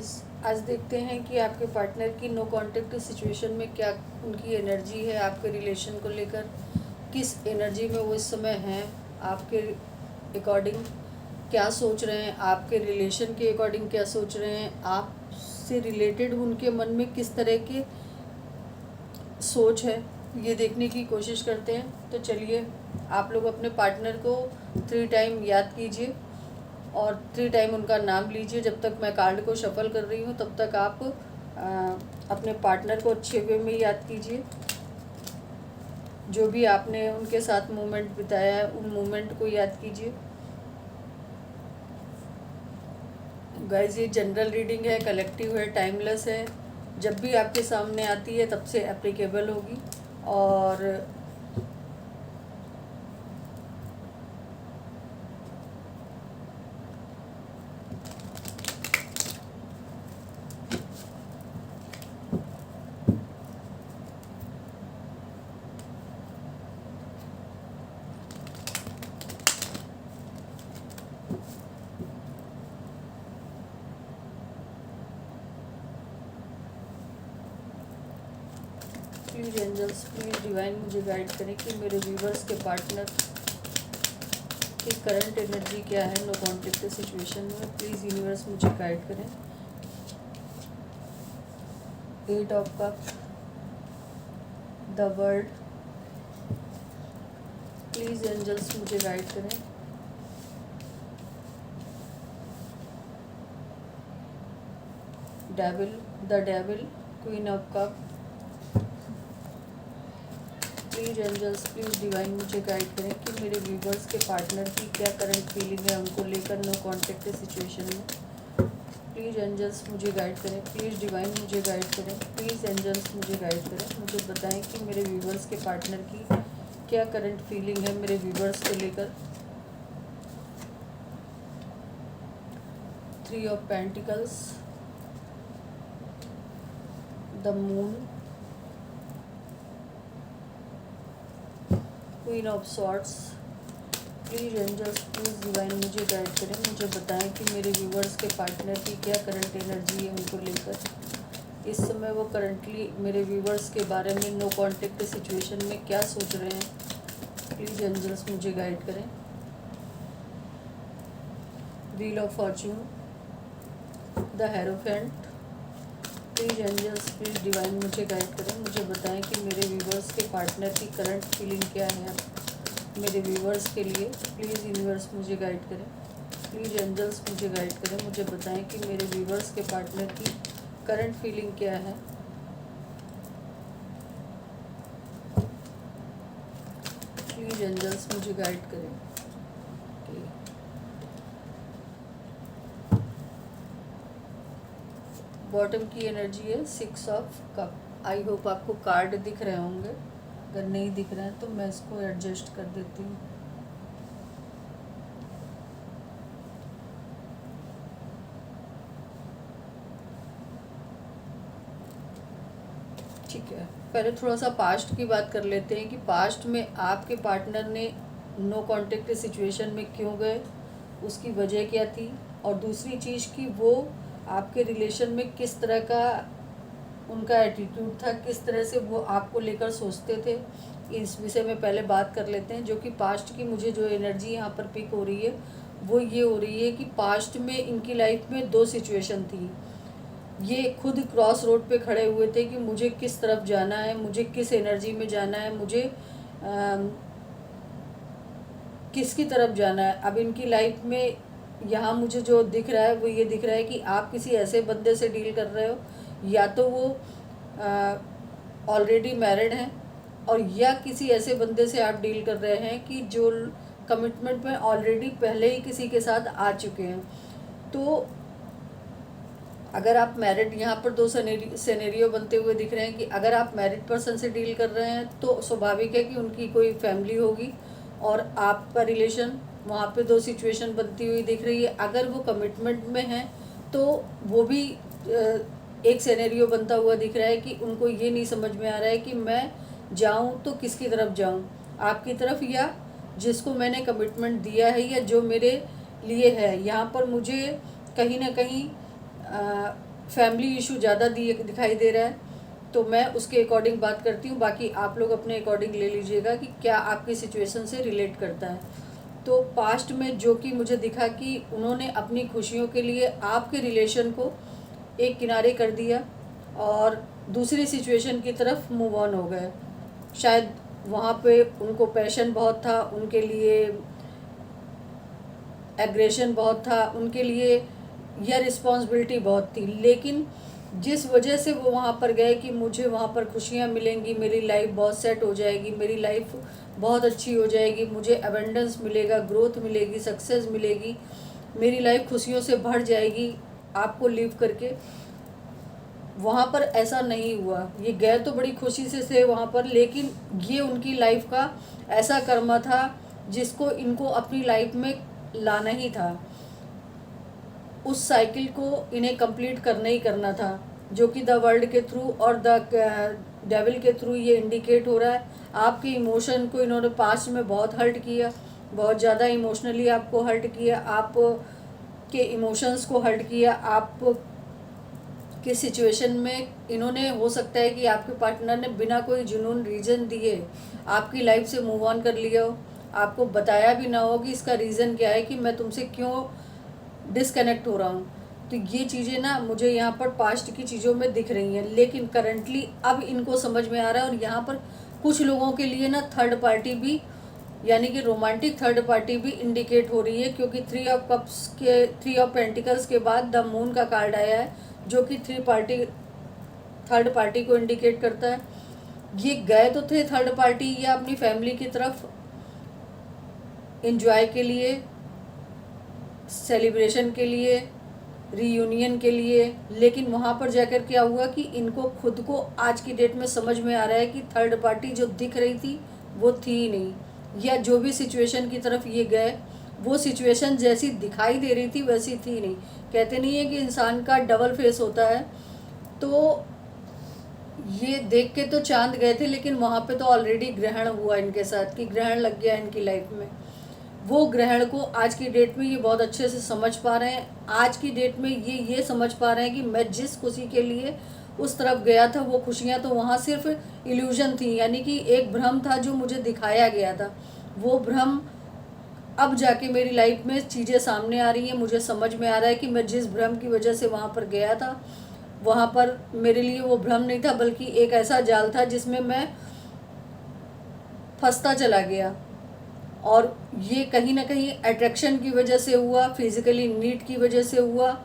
Guys, आज देखते हैं कि आपके पार्टनर की नो कांटेक्ट सिचुएशन में क्या उनकी एनर्जी है आपके रिलेशन को लेकर, किस एनर्जी में वो इस समय हैं, आपके अकॉर्डिंग क्या सोच रहे हैं, आपके रिलेशन के अकॉर्डिंग क्या सोच रहे हैं, आपसे रिलेटेड उनके मन में किस तरह के सोच है, ये देखने की कोशिश करते हैं। तो चलिए, आप लोग अपने पार्टनर को 3 टाइम याद कीजिए और 3 टाइम उनका नाम लीजिए। जब तक मैं कार्ड को शफल कर रही हूँ तब तक आप अपने पार्टनर को अच्छे वे में याद कीजिए। जो भी आपने उनके साथ मोमेंट बिताया है उन मोमेंट को याद कीजिए। गाइस, ये जनरल रीडिंग है, कलेक्टिव है, टाइमलेस है। जब भी आपके सामने आती है तब से एप्लीकेबल होगी। और प्लीज़ एंजल्स, प्लीज़ डिवाइन मुझे गाइड करें कि मेरे व्यूवर्स के पार्टनर की करंट एनर्जी क्या है नो कॉन्टेक्ट सिचुएशन में। प्लीज़ यूनिवर्स मुझे गाइड करें। 8 of cup, the world, please angels मुझे गाइड करें। Devil, the devil, queen of cup, please angels, please divine मुझे गाइड करें कि मेरे व्यूवर्स के पार्टनर की क्या करंट फीलिंग है उनको लेकर नो कॉन्टेक्ट सिचुएशन में। प्लीज़ एंजल्स मुझे गाइड करें, प्लीज़ डिवाइन मुझे गाइड करें, प्लीज़ एंजल्स मुझे गाइड करें। मुझे बताएं कि मेरे व्यूवर्स के पार्टनर की क्या करंट फीलिंग है मेरे व्यूवर्स को लेकर। 3 of pentacles, the moon, queen of swords. Please angels, please divine मुझे गाइड करें। मुझे बताएं कि मेरे व्यूवर्स के पार्टनर की क्या करंट एनर्जी है उनको लेकर। इस समय वो करंटली मेरे व्यूवर्स के बारे में नो कॉन्टेक्ट सिचुएशन में क्या सोच रहे हैं। प्लीज़ एंजल्स मुझे गाइड करें। Wheel of fortune, the hierophant, please angels, please divine मुझे गाइड करें। मुझे बताएं कि मेरे व्यूवर्स के पार्टनर की करंट फीलिंग क्या है मेरे व्यूवर्स के लिए। प्लीज़ यूनिवर्स मुझे गाइड करें, प्लीज़ एंजल्स मुझे गाइड करें। मुझे बताएं कि मेरे व्यूवर्स के पार्टनर की करंट फीलिंग क्या है। प्लीज़ एंजल्स मुझे गाइड करें। बॉटम की एनर्जी है 6 ऑफ कप। आई होप आपको कार्ड दिख रहे होंगे। अगर नहीं दिख रहे हैं तो मैं इसको एडजस्ट कर देती हूँ। ठीक है, पहले थोड़ा सा पास्ट की बात कर लेते हैं कि पास्ट में आपके पार्टनर ने नो कांटेक्ट सिचुएशन में क्यों गए, उसकी वजह क्या थी, और दूसरी चीज़ कि वो आपके रिलेशन में किस तरह का उनका एटीट्यूड था, किस तरह से वो आपको लेकर सोचते थे। इस विषय में पहले बात कर लेते हैं। जो कि पास्ट की मुझे जो एनर्जी यहाँ पर पिक हो रही है वो ये हो रही है कि पास्ट में इनकी लाइफ में 2 सिचुएशन थी। ये खुद क्रॉस रोड पे खड़े हुए थे कि मुझे किस तरफ जाना है, मुझे किस एनर्जी में जाना है, मुझे किसकी तरफ जाना है। अब इनकी लाइफ में यहाँ मुझे जो दिख रहा है वो ये दिख रहा है कि आप किसी ऐसे बंदे से डील कर रहे हो, या तो वो ऑलरेडी मैरिड हैं, और या किसी ऐसे बंदे से आप डील कर रहे हैं कि जो कमिटमेंट में ऑलरेडी पहले ही किसी के साथ आ चुके हैं। तो अगर आप मैरिड, यहाँ पर 2 सिनेरियो बनते हुए दिख रहे हैं कि अगर आप मैरिड पर्सन से डील कर रहे हैं तो स्वाभाविक है कि उनकी कोई फैमिली होगी और आपका रिलेशन, वहाँ पे 2 सिचुएशन बनती हुई दिख रही है। अगर वो कमिटमेंट में हैं तो वो भी एक सिनेरियो बनता हुआ दिख रहा है कि उनको ये नहीं समझ में आ रहा है कि मैं जाऊँ तो किसकी तरफ जाऊँ, आपकी तरफ या जिसको मैंने कमिटमेंट दिया है या जो मेरे लिए है। यहाँ पर मुझे कहीं ना कहीं फैमिली इशू ज़्यादा दिखाई दे रहा है, तो मैं उसके अकॉर्डिंग बात करती हूँ। बाकी आप लोग अपने अकॉर्डिंग ले लीजिएगा कि क्या आपकी सिचुएशन से रिलेट करता है। तो पास्ट में जो कि मुझे दिखा कि उन्होंने अपनी खुशियों के लिए आपके रिलेशन को एक किनारे कर दिया और दूसरी सिचुएशन की तरफ मूव ऑन हो गए। शायद वहाँ पे उनको पैशन बहुत था, उनके लिए एग्रेशन बहुत था, उनके लिए यह रिस्पॉन्सिबिलिटी बहुत थी, लेकिन जिस वजह से वो वहाँ पर गए कि मुझे वहाँ पर खुशियाँ मिलेंगी, मेरी लाइफ बहुत सेट हो जाएगी, मेरी लाइफ बहुत अच्छी हो जाएगी, मुझे एबंडेंस मिलेगा, ग्रोथ मिलेगी, सक्सेस मिलेगी, मेरी लाइफ खुशियों से भर जाएगी आपको लीव करके, वहाँ पर ऐसा नहीं हुआ। ये गए तो बड़ी खुशी से थे वहाँ पर, लेकिन ये उनकी लाइफ का ऐसा कर्मा था जिसको इनको अपनी लाइफ में लाना ही था। उस साइकिल को इन्हें कंप्लीट करना ही करना था, जो कि द वर्ल्ड के थ्रू और द डेविल के थ्रू ये इंडिकेट हो रहा है। आपके इमोशन को इन्होंने पास्ट में बहुत हर्ट किया, बहुत ज़्यादा इमोशनली आपको हर्ट किया, आप के इमोशंस को हर्ट किया। आप के सिचुएशन में इन्होंने, हो सकता है कि आपके पार्टनर ने बिना कोई जुनून रीज़न दिए आपकी लाइफ से मूव ऑन कर लिया हो, आपको बताया भी ना हो कि इसका रीज़न क्या है कि मैं तुमसे क्यों डिसकनेक्ट हो रहा हूँ। तो ये चीज़ें ना मुझे यहाँ पर पास्ट की चीज़ों में दिख रही हैं, लेकिन करंटली अब इनको समझ में आ रहा है। और यहाँ पर कुछ लोगों के लिए ना थर्ड पार्टी भी, यानी कि रोमांटिक थर्ड पार्टी भी इंडिकेट हो रही है, क्योंकि 3 ऑफ पेंटिकल्स के बाद द मून का कार्ड आया है, जो कि थर्ड पार्टी को इंडिकेट करता है। ये गए तो थे थर्ड पार्टी या अपनी फैमिली की तरफ एंजॉय के लिए, सेलिब्रेशन के लिए, रीयूनियन के लिए, लेकिन वहाँ पर जाकर क्या हुआ कि इनको खुद को आज की डेट में समझ में आ रहा है कि थर्ड पार्टी जो दिख रही थी वो थी ही नहीं, या जो भी सिचुएशन की तरफ ये गए वो सिचुएशन जैसी दिखाई दे रही थी वैसी थी नहीं। कहते नहीं है कि इंसान का डबल फेस होता है, तो ये देख के तो चांद गए थे, लेकिन वहाँ पे तो ऑलरेडी ग्रहण हुआ इनके साथ, कि ग्रहण लग गया इनकी लाइफ में। वो ग्रहण को आज की डेट में ये बहुत अच्छे से समझ पा रहे हैं। आज की डेट में ये समझ पा रहे हैं कि मैं जिस खुशी के लिए उस तरफ गया था वो खुशियाँ तो वहाँ सिर्फ इल्यूजन थी, यानी कि एक भ्रम था जो मुझे दिखाया गया था। वो भ्रम अब जाके मेरी लाइफ में चीज़ें सामने आ रही हैं, मुझे समझ में आ रहा है कि मैं जिस भ्रम की वजह से वहाँ पर गया था, वहाँ पर मेरे लिए वो भ्रम नहीं था, बल्कि एक ऐसा जाल था जिसमें मैं फंसता चला गया। और ये कहीं ना कहीं अट्रैक्शन की वजह से हुआ, फिजिकली नीड की वजह से हुआ,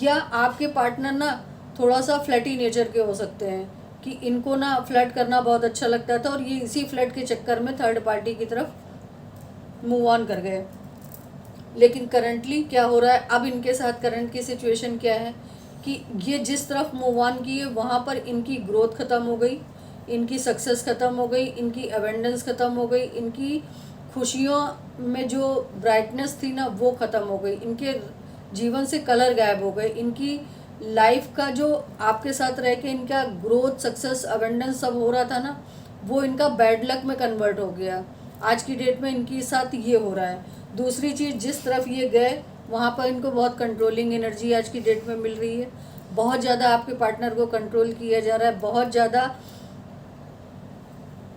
या आपके पार्टनर ना थोड़ा सा फ्लैटी नेचर के हो सकते हैं कि इनको ना फ्लर्ट करना बहुत अच्छा लगता था, और ये इसी फ्लर्ट के चक्कर में थर्ड पार्टी की तरफ मूव ऑन कर गए। लेकिन करंटली क्या हो रहा है, अब इनके साथ करंट की सिचुएशन क्या है कि ये जिस तरफ मूव ऑन किए वहाँ पर इनकी ग्रोथ ख़त्म हो गई, इनकी सक्सेस ख़त्म हो गई, इनकी अबेंडेंस ख़त्म हो गई, इनकी खुशियों में जो ब्राइटनेस थी ना वो ख़त्म हो गई, इनके जीवन से कलर गायब हो गए, इनकी लाइफ का जो आपके साथ रह के इनका ग्रोथ, सक्सेस, अबेंडेंस सब हो रहा था ना, वो इनका बैड लक में कन्वर्ट हो गया। आज की डेट में इनके साथ ये हो रहा है। दूसरी चीज़, जिस तरफ ये गए वहाँ पर इनको बहुत कंट्रोलिंग एनर्जी आज की डेट में मिल रही है। बहुत ज़्यादा आपके पार्टनर को कंट्रोल किया जा रहा है, बहुत ज़्यादा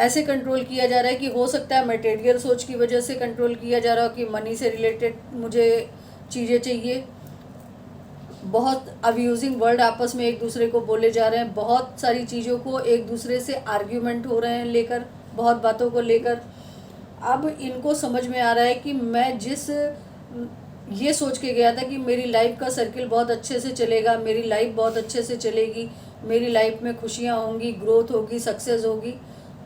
ऐसे कंट्रोल किया जा रहा है कि हो सकता है मटेरियल सोच की वजह से कंट्रोल किया जा रहा हो कि मनी से रिलेटेड मुझे चीज़ें चाहिए। बहुत अब्यूजिंग वर्ड आपस में एक दूसरे को बोले जा रहे हैं, बहुत सारी चीज़ों को एक दूसरे से आर्ग्यूमेंट हो रहे हैं लेकर, बहुत बातों को लेकर। अब इनको समझ में आ रहा है कि मैं ये सोच के गया था कि मेरी लाइफ का सर्किल बहुत अच्छे से चलेगा, मेरी लाइफ बहुत अच्छे से चलेगी, मेरी लाइफ में खुशियाँ होंगी, ग्रोथ होगी, सक्सेस होगी,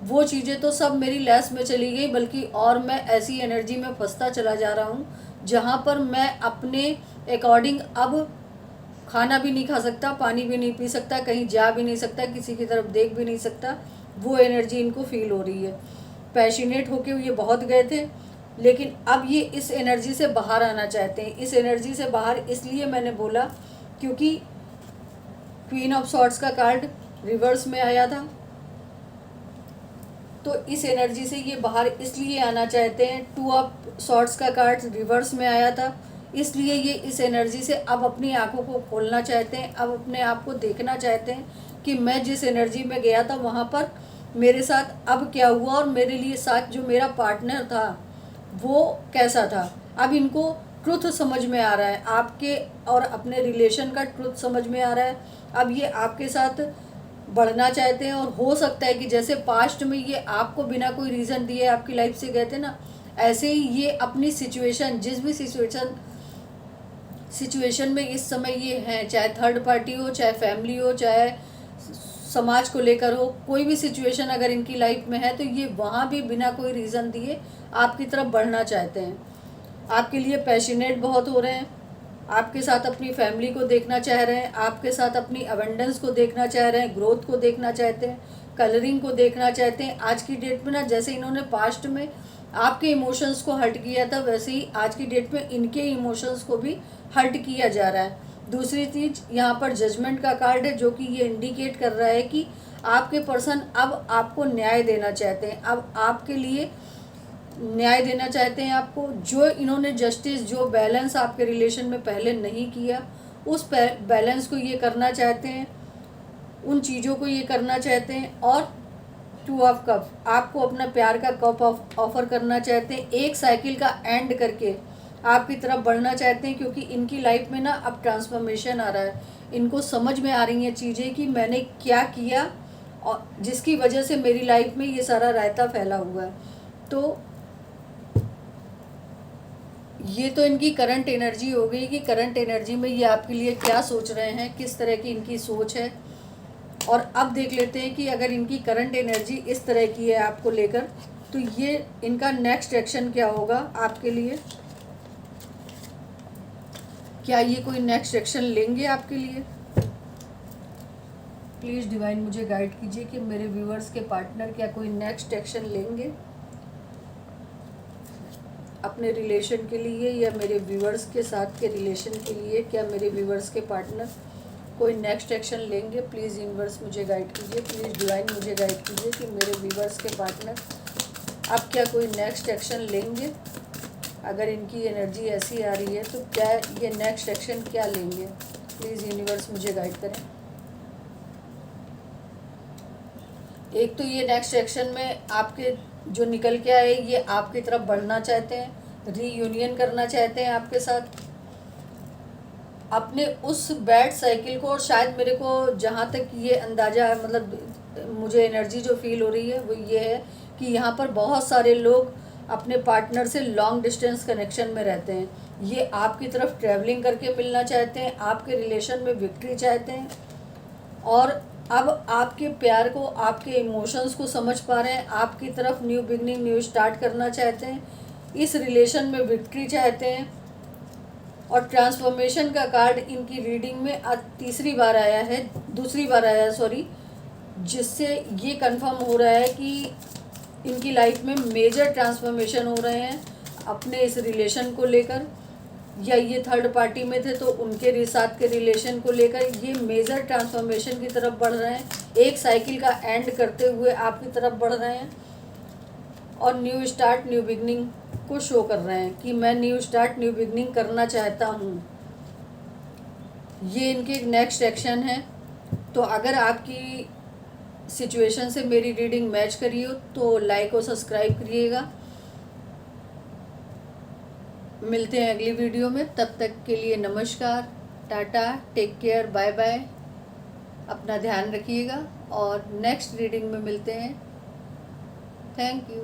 वो चीज़ें तो सब मेरी लैस में चली गई, बल्कि और मैं ऐसी एनर्जी में फंसता चला जा रहा हूँ जहाँ पर मैं अपने अकॉर्डिंग अब खाना भी नहीं खा सकता, पानी भी नहीं पी सकता, कहीं जा भी नहीं सकता, किसी की तरफ देख भी नहीं सकता। वो एनर्जी इनको फील हो रही है। पैशनेट होके ये बहुत गए थे, लेकिन अब ये इस एनर्जी से बाहर आना चाहते हैं। इस एनर्जी से बाहर इसलिए मैंने बोला क्योंकि क्वीन ऑफ सॉर्ड्स का कार्ड रिवर्स में आया था, तो इस एनर्जी से ये बाहर इसलिए आना चाहते हैं। 2 ऑफ सॉर्ड्स का कार्ड रिवर्स में आया था, इसलिए ये इस एनर्जी से अब अपनी आंखों को खोलना चाहते हैं, अब अपने आप को देखना चाहते हैं कि मैं जिस एनर्जी में गया था वहाँ पर मेरे साथ अब क्या हुआ, और मेरे लिए साथ जो मेरा पार्टनर था वो कैसा था। अब इनको ट्रुथ समझ में आ रहा है, आपके और अपने रिलेशन का ट्रुथ समझ में आ रहा है। अब ये आपके साथ बढ़ना चाहते हैं, और हो सकता है कि जैसे पास्ट में ये आपको बिना कोई रीज़न दिए आपकी लाइफ से गए थे ना, ऐसे ही ये अपनी सिचुएशन, जिस भी सिचुएशन में इस समय ये हैं, चाहे थर्ड पार्टी हो, चाहे फैमिली हो, चाहे समाज को लेकर हो, कोई भी सिचुएशन अगर इनकी लाइफ में है तो ये वहाँ भी बिना कोई रीज़न दिए आपकी तरफ बढ़ना चाहते हैं। आपके लिए पैशनेट बहुत हो रहे हैं, आपके साथ अपनी फैमिली को देखना चाह रहे हैं, आपके साथ अपनी अबंडेंस को देखना चाह रहे हैं, ग्रोथ को देखना चाहते हैं, कलरिंग को देखना चाहते हैं। आज की डेट में ना, जैसे इन्होंने पास्ट में आपके इमोशंस को हर्ट किया था, वैसे ही आज की डेट में इनके इमोशंस को भी हर्ट किया जा रहा है। दूसरी चीज़, यहाँ पर जजमेंट का कार्ड है, जो कि ये इंडिकेट कर रहा है कि आपके पर्सन अब आपको न्याय देना चाहते हैं, अब आपके लिए न्याय देना चाहते हैं आपको। जो इन्होंने जस्टिस, जो बैलेंस आपके रिलेशन में पहले नहीं किया, उस बैलेंस को ये करना चाहते हैं, उन चीज़ों को ये करना चाहते हैं। और 2 ऑफ कप, आपको अपना प्यार का कप ऑफर करना चाहते हैं, एक साइकिल का एंड करके आपकी तरफ बढ़ना चाहते हैं, क्योंकि इनकी लाइफ में ना अब ट्रांसफॉर्मेशन आ रहा है। इनको समझ में आ रही हैं चीज़ें कि मैंने क्या किया और जिसकी वजह से मेरी लाइफ में ये सारा रायता फैला हुआ है। तो ये तो इनकी करंट एनर्जी हो गई कि करंट एनर्जी में ये आपके लिए क्या सोच रहे हैं, किस तरह की इनकी सोच है। और अब देख लेते हैं कि अगर इनकी करंट एनर्जी इस तरह की है आपको लेकर, तो ये इनका नेक्स्ट एक्शन क्या होगा आपके लिए। क्या ये कोई नेक्स्ट एक्शन लेंगे आपके लिए? प्लीज़ डिवाइन मुझे गाइड कीजिए कि मेरे व्यूअर्स के पार्टनर क्या कोई नेक्स्ट एक्शन लेंगे अपने रिलेशन के लिए, या मेरे व्यूअर्स के साथ के रिलेशन के लिए। क्या मेरे व्यूअर्स के पार्टनर कोई नेक्स्ट एक्शन लेंगे? प्लीज़ यूनिवर्स मुझे गाइड कीजिए, प्लीज़ डिवाइन मुझे गाइड कीजिए कि मेरे व्यूअर्स के पार्टनर अब क्या कोई नेक्स्ट एक्शन लेंगे। अगर इनकी एनर्जी ऐसी आ रही है तो क्या ये नेक्स्ट एक्शन क्या लेंगे? प्लीज़ यूनिवर्स मुझे गाइड करें। एक तो ये नेक्स्ट एक्शन में आपके जो निकल के आए, ये आपकी तरफ बढ़ना चाहते हैं, रीयूनियन करना चाहते हैं आपके साथ, अपने उस बैड साइकिल को। और शायद मेरे को जहाँ तक ये अंदाज़ा है, मतलब मुझे एनर्जी जो फील हो रही है वो ये है कि यहाँ पर बहुत सारे लोग अपने पार्टनर से लॉन्ग डिस्टेंस कनेक्शन में रहते हैं। ये आपकी तरफ ट्रैवलिंग करके मिलना चाहते हैं, आपके रिलेशन में विक्ट्री चाहते हैं, और अब आपके प्यार को, आपके इमोशंस को समझ पा रहे हैं, आपकी तरफ न्यू बिगनिंग, न्यू स्टार्ट करना चाहते हैं, इस रिलेशन में विक्ट्री चाहते हैं। और ट्रांसफॉर्मेशन का कार्ड इनकी रीडिंग में आज दूसरी बार आया सॉरी, जिससे ये कंफर्म हो रहा है कि इनकी लाइफ में मेजर ट्रांसफॉर्मेशन हो रहे हैं अपने इस रिलेशन को लेकर, या ये थर्ड पार्टी में थे तो उनके साथ के रिलेशन को लेकर ये मेजर ट्रांसफॉर्मेशन की तरफ बढ़ रहे हैं। एक साइकिल का एंड करते हुए आपकी तरफ बढ़ रहे हैं, और न्यू स्टार्ट, न्यू बिगनिंग को शो कर रहे हैं कि मैं न्यू स्टार्ट, न्यू बिगनिंग करना चाहता हूँ। ये इनके नेक्स्ट एक्शन है। तो अगर आपकी सिचुएशन से मेरी रीडिंग मैच करी हो तो लाइक और सब्सक्राइब करिएगा। मिलते हैं अगली वीडियो में, तब तक के लिए नमस्कार, tata, take care, bye bye. अपना ध्यान रखिएगा और नेक्स्ट रीडिंग में मिलते हैं। Thank you.